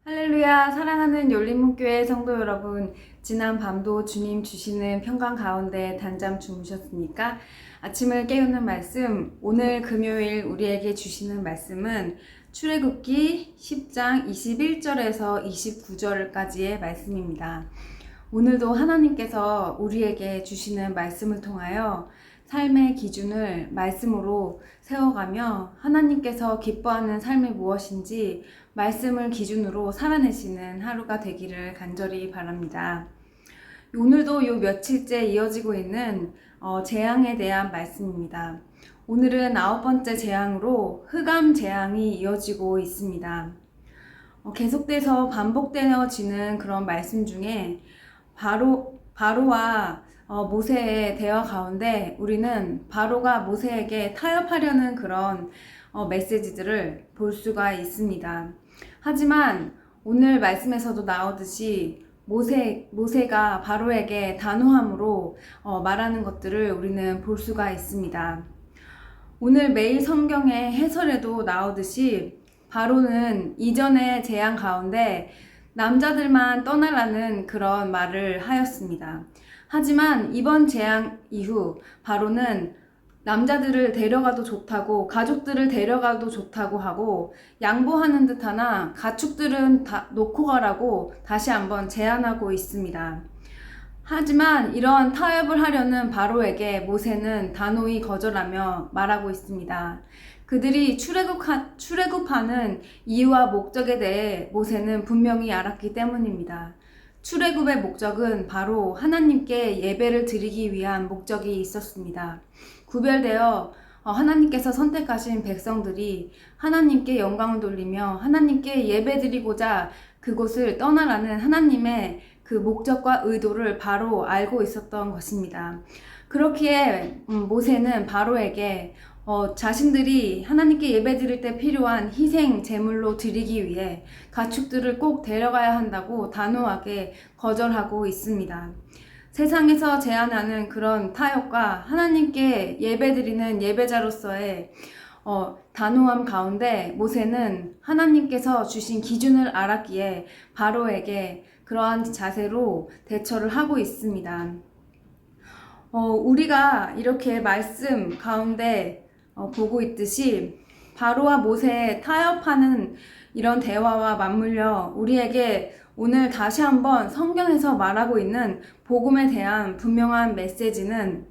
할렐루야, 사랑하는 열린문교회 성도 여러분, 지난 밤도 주님 주시는 평강 가운데 단잠 주무셨습니까? 아침을 깨우는 말씀, 오늘 금요일 우리에게 주시는 말씀은 출애굽기 10장 21절에서 29절까지의 말씀입니다. 오늘도 하나님께서 우리에게 주시는 말씀을 통하여 삶의 기준을 말씀으로 세워가며 하나님께서 기뻐하는 삶이 무엇인지 말씀을 기준으로 살아내시는 하루가 되기를 간절히 바랍니다. 오늘도 요 며칠째 이어지고 있는 재앙에 대한 말씀입니다. 오늘은 9번째 재앙으로 흑암 재앙이 이어지고 있습니다. 계속돼서 반복되어지는 그런 말씀 중에 바로와 모세의 대화 가운데 우리는 바로가 모세에게 타협하려는 그런 메시지들을 볼 수가 있습니다. 하지만 오늘 말씀에서도 나오듯이 모세가 바로에게 단호함으로 말하는 것들을 우리는 볼 수가 있습니다. 오늘 매일 성경의 해설에도 나오듯이 바로는 이전의 재앙 가운데 남자들만 떠나라는 그런 말을 하였습니다. 하지만 이번 재앙 이후 바로는 남자들을 데려가도 좋다고 가족들을 데려가도 좋다고 하고 양보하는 듯 하나 가축들은 다 놓고 가라고 다시 한번 제안하고 있습니다. 하지만 이러한 타협을 하려는 바로에게 모세는 단호히 거절하며 말하고 있습니다. 그들이 출애굽하는 이유와 목적에 대해 모세는 분명히 알았기 때문입니다. 출애굽의 목적은 바로 하나님께 예배를 드리기 위한 목적이 있었습니다. 구별되어 하나님께서 선택하신 백성들이 하나님께 영광을 돌리며 하나님께 예배드리고자 그곳을 떠나라는 하나님의 그 목적과 의도를 바로 알고 있었던 것입니다. 그렇기에 모세는 바로에게 자신들이 하나님께 예배드릴 때 필요한 희생 제물로 드리기 위해 가축들을 꼭 데려가야 한다고 단호하게 거절하고 있습니다. 세상에서 제안하는 그런 타협과 하나님께 예배드리는 예배자로서의 단호함 가운데 모세는 하나님께서 주신 기준을 알았기에 바로에게 그러한 자세로 대처를 하고 있습니다. 우리가 이렇게 말씀 가운데 보고 있듯이 바로와 모세의 타협하는 이런 대화와 맞물려 우리에게 오늘 다시 한번 성경에서 말하고 있는 복음에 대한 분명한 메시지는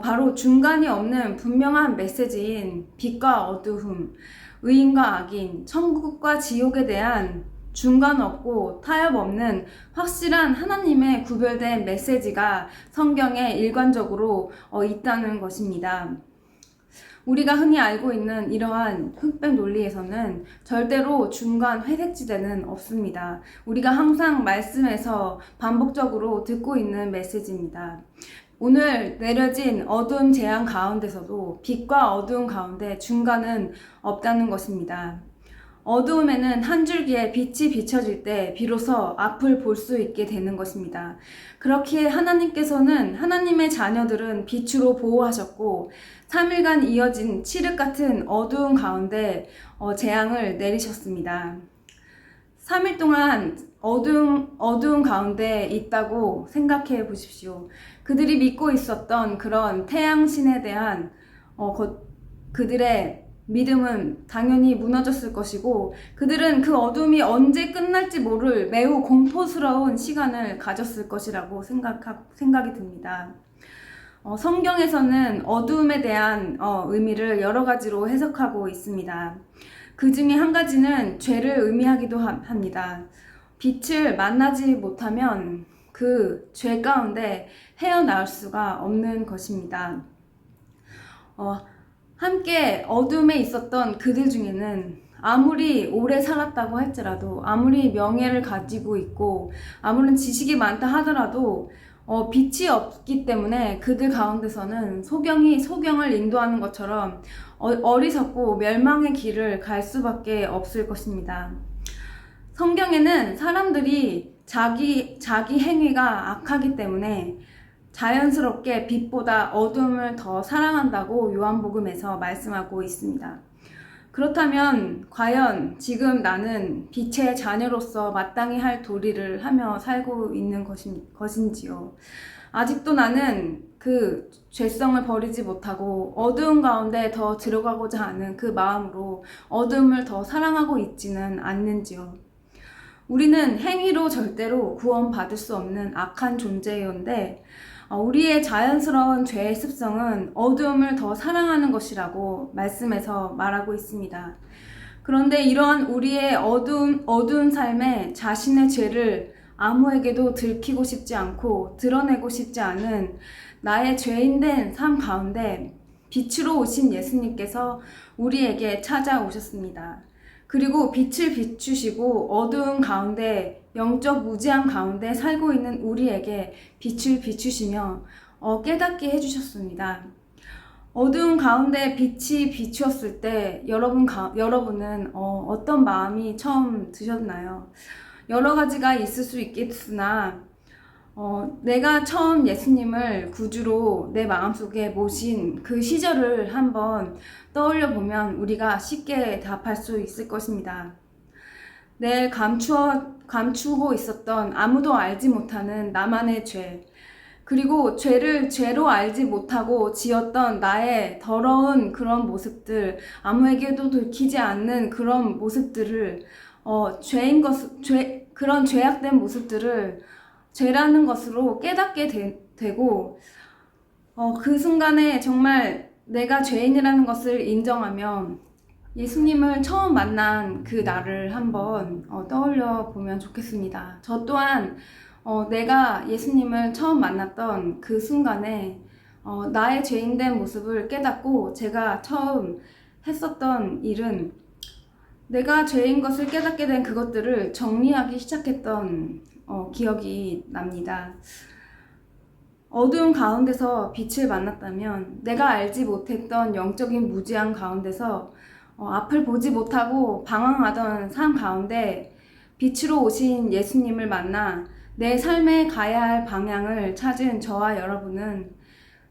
바로 중간이 없는 분명한 메시지인 빛과 어두움, 의인과 악인, 천국과 지옥에 대한 중간 없고 타협 없는 확실한 하나님의 구별된 메시지가 성경에 일관적으로 있다는 것입니다. 우리가 흔히 알고 있는 이러한 흑백 논리에서는 절대로 중간 회색지대는 없습니다. 우리가 항상 말씀에서 반복적으로 듣고 있는 메시지입니다. 오늘 내려진 어두운 재앙 가운데서도 빛과 어두움 가운데 중간은 없다는 것입니다. 어두움에는 한 줄기의 빛이 비춰질 때 비로소 앞을 볼 수 있게 되는 것입니다. 그렇기에 하나님께서는 하나님의 자녀들은 빛으로 보호하셨고 3일간 이어진 칠흑 같은 어두운 가운데 재앙을 내리셨습니다. 3일 동안 어두운 가운데 있다고 생각해 보십시오. 그들이 믿고 있었던 그런 태양신에 대한 그들의 믿음은 당연히 무너졌을 것이고 그들은 그 어둠이 언제 끝날지 모를 매우 공포스러운 시간을 가졌을 것이라고 생각이 듭니다. 성경에서는 어두움에 대한 의미를 여러 가지로 해석하고 있습니다. 그 중에 한 가지는 죄를 의미하기도 합니다. 빛을 만나지 못하면 그 죄 가운데 헤어나올 수가 없는 것입니다. 함께 어둠에 있었던 그들 중에는 아무리 오래 살았다고 할지라도 아무리 명예를 가지고 있고 아무런 지식이 많다 하더라도 빛이 없기 때문에 그들 가운데서는 소경이 소경을 인도하는 것처럼 어리석고 멸망의 길을 갈 수밖에 없을 것입니다. 성경에는 사람들이 자기 행위가 악하기 때문에 자연스럽게 빛보다 어둠을 더 사랑한다고 요한복음에서 말씀하고 있습니다. 그렇다면 과연 지금 나는 빛의 자녀로서 마땅히 할 도리를 하며 살고 있는 것인지요? 아직도 나는 그 죄성을 버리지 못하고 어두운 가운데 더 들어가고자 하는 그 마음으로 어둠을 더 사랑하고 있지는 않는지요? 우리는 행위로 절대로 구원받을 수 없는 악한 존재인데 우리의 자연스러운 죄의 습성은 어두움을 더 사랑하는 것이라고 말씀에서 말하고 있습니다. 그런데 이러한 우리의 어두운 삶에 자신의 죄를 아무에게도 들키고 싶지 않고 드러내고 싶지 않은 나의 죄인된 삶 가운데 빛으로 오신 예수님께서 우리에게 찾아오셨습니다. 그리고 빛을 비추시고 어두운 가운데 영적 무지함 가운데 살고 있는 우리에게 빛을 비추시며 깨닫게 해주셨습니다. 어두운 가운데 빛이 비추었을 때 여러분은 어떤 마음이 처음 드셨나요? 여러 가지가 있을 수 있겠으나 내가 처음 예수님을 구주로 내 마음속에 모신 그 시절을 한번 떠올려 보면 우리가 쉽게 답할 수 있을 것입니다. 내 감추고 있었던 아무도 알지 못하는 나만의 죄, 그리고 죄를 죄로 알지 못하고 지었던 나의 더러운 그런 모습들, 아무에게도 들키지 않는 그런 모습들을 그런 죄악된 모습들을 죄라는 것으로 깨닫게 되고 그 순간에 정말 내가 죄인이라는 것을 인정하며 예수님을 처음 만난 그 날을 한번 떠올려 보면 좋겠습니다. 저 또한 내가 예수님을 처음 만났던 그 순간에 나의 죄인된 모습을 깨닫고 제가 처음 했었던 일은 내가 죄인 것을 깨닫게 된 그것들을 정리하기 시작했던 기억이 납니다. 어두운 가운데서 빛을 만났다면 내가 알지 못했던 영적인 무지함 가운데서 앞을 보지 못하고 방황하던 삶 가운데 빛으로 오신 예수님을 만나 내 삶에 가야 할 방향을 찾은 저와 여러분은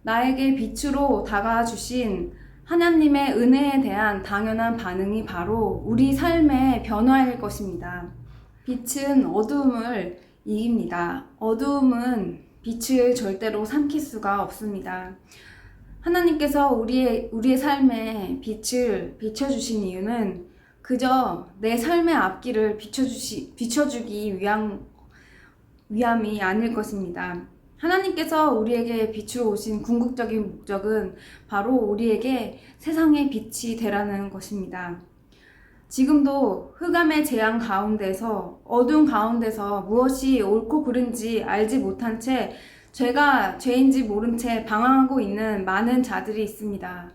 나에게 빛으로 다가와 주신 하나님의 은혜에 대한 당연한 반응이 바로 우리 삶의 변화일 것입니다. 빛은 어두움을 이깁니다. 어두움은 빛을 절대로 삼킬 수가 없습니다. 하나님께서 우리의 삶에 빛을 비춰주신 이유는 그저 내 삶의 앞길을 비춰주기 위함이 아닐 것입니다. 하나님께서 우리에게 빛으로 오신 궁극적인 목적은 바로 우리에게 세상의 빛이 되라는 것입니다. 지금도 흑암의 재앙 가운데서 어두운 가운데서 무엇이 옳고 그른지 알지 못한 채 죄가 죄인지 모른 채 방황하고 있는 많은 자들이 있습니다.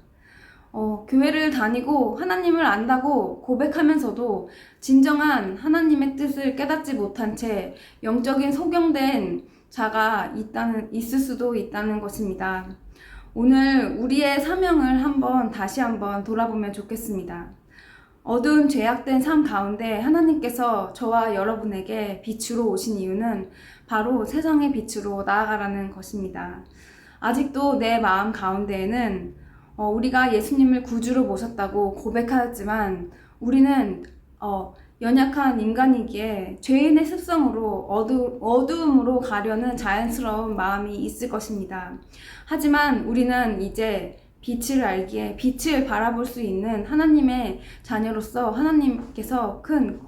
교회를 다니고 하나님을 안다고 고백하면서도 진정한 하나님의 뜻을 깨닫지 못한 채 영적인 소경된 자가 있을 수도 있다는 것입니다. 오늘 우리의 사명을 다시 한번 돌아보면 좋겠습니다. 어두운 죄악된 삶 가운데 하나님께서 저와 여러분에게 빛으로 오신 이유는 바로 세상의 빛으로 나아가라는 것입니다. 아직도 내 마음 가운데에는 우리가 예수님을 구주로 모셨다고 고백하였지만 우리는 연약한 인간이기에 죄인의 습성으로 어두움으로 가려는 자연스러운 마음이 있을 것입니다. 하지만 우리는 이제 빛을 알기에 빛을 바라볼 수 있는 하나님의 자녀로서 하나님께서 큰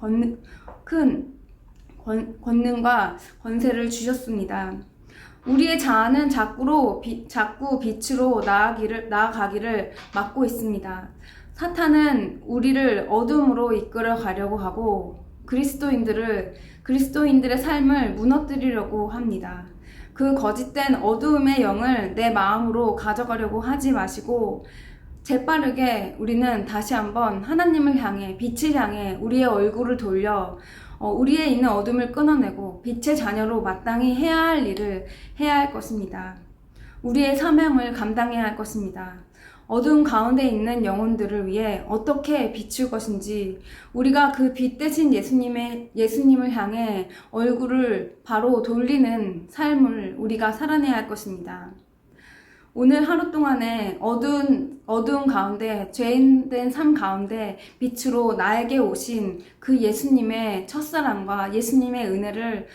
권능과 권세를 주셨습니다. 우리의 자아는 자꾸 빛으로 나아가기를 막고 있습니다. 사탄은 우리를 어둠으로 이끌어 가려고 하고 그리스도인들의 삶을 무너뜨리려고 합니다. 그 거짓된 어두움의 영을 내 마음으로 가져가려고 하지 마시고 재빠르게 우리는 다시 한번 하나님을 향해 빛을 향해 우리의 얼굴을 돌려 우리에 있는 어둠을 끊어내고 빛의 자녀로 마땅히 해야 할 일을 해야 할 것입니다. 우리의 사명을 감당해야 할 것입니다. 어두운 가운데 있는 영혼들을 위해 어떻게 비출 것인지 우리가 그 빛 대신 예수님을 향해 얼굴을 바로 돌리는 삶을 우리가 살아내야 할 것입니다. 오늘 하루 동안에 어두운 가운데, 죄인된 삶 가운데 빛으로 나에게 오신 그 예수님의 첫사랑과 예수님의 은혜를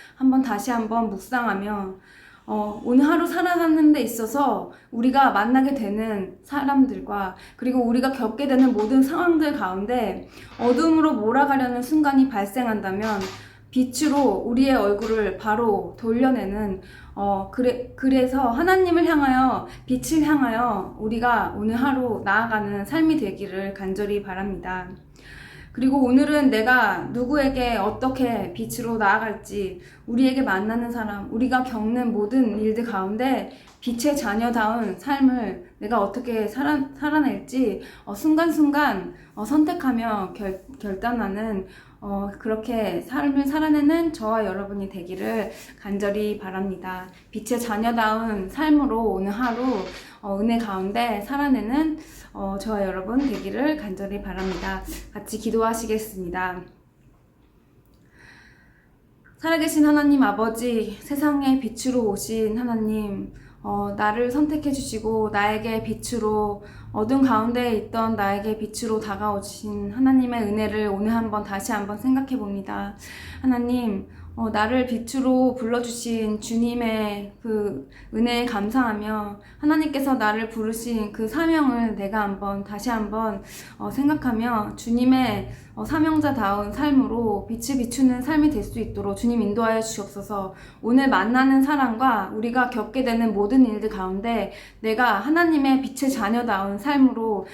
다시 한번 묵상하며, 오늘 하루 살아가는 데 있어서 우리가 만나게 되는 사람들과 그리고 우리가 겪게 되는 모든 상황들 가운데 어둠으로 몰아가려는 순간이 발생한다면 빛으로 우리의 얼굴을 바로 돌려내는 그래서 하나님을 향하여 빛을 향하여 우리가 오늘 하루 나아가는 삶이 되기를 간절히 바랍니다. 그리고 오늘은 내가 누구에게 어떻게 빛으로 나아갈지, 우리에게 만나는 사람, 우리가 겪는 모든 일들 가운데 빛의 자녀다운 삶을 내가 어떻게 살아낼지 순간순간 선택하며 결단하는 그렇게 삶을 살아내는 저와 여러분이 되기를 간절히 바랍니다. 빛의 자녀다운 삶으로 오늘 하루 은혜 가운데 살아내는 저와 여러분 되기를 간절히 바랍니다. 같이 기도하시겠습니다. 살아계신 하나님 아버지, 세상의 빛으로 오신 하나님, 나를 선택해 주시고 나에게 빛으로 어둠 가운데 있던 나에게 빛으로 다가오신 하나님의 은혜를 오늘 다시 한번 생각해 봅니다. 하나님, 나를 빛으로 불러주신 주님의 그 은혜에 감사하며 하나님께서 나를 부르신 그 사명을 내가 다시 한번 생각하며 주님의 사명자다운 삶으로 빛을 비추는 삶이 될 수 있도록 주님 인도하여 주시옵소서. 오늘 만나는 사람과 우리가 겪게 되는 모든 일들 가운데 내가 하나님의 빛의 자녀다운 삶으로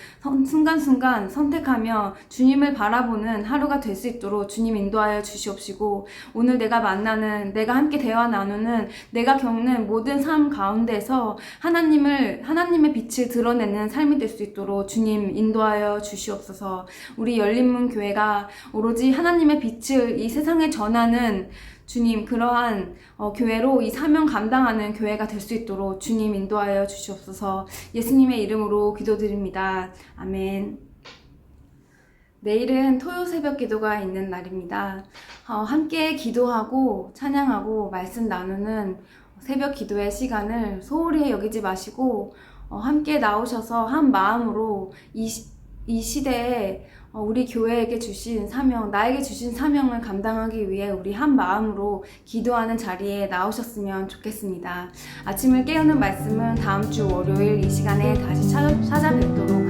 순간순간 선택하며 주님을 바라보는 하루가 될 수 있도록 주님 인도하여 주시옵시고, 오늘 내가 만나는, 내가 함께 대화 나누는, 내가 겪는 모든 삶 가운데서 하나님의 빛을 드러내는 삶이 될 수 있도록 주님 인도하여 주시옵소서. 우리 열린문 교회가 오로지 하나님의 빛을 이 세상에 전하는 주님, 그러한 교회로 이 사명 감당하는 교회가 될 수 있도록 주님 인도하여 주시옵소서. 예수님의 이름으로 기도드립니다. 아멘. 내일은 토요 새벽 기도가 있는 날입니다. 함께 기도하고 찬양하고 말씀 나누는 새벽 기도의 시간을 소홀히 여기지 마시고 함께 나오셔서 한 마음으로 이 시대에 우리 교회에게 주신 사명, 나에게 주신 사명을 감당하기 위해 우리 한 마음으로 기도하는 자리에 나오셨으면 좋겠습니다. 아침을 깨우는 말씀은 다음 주 월요일 이 시간에 다시 찾아뵙도록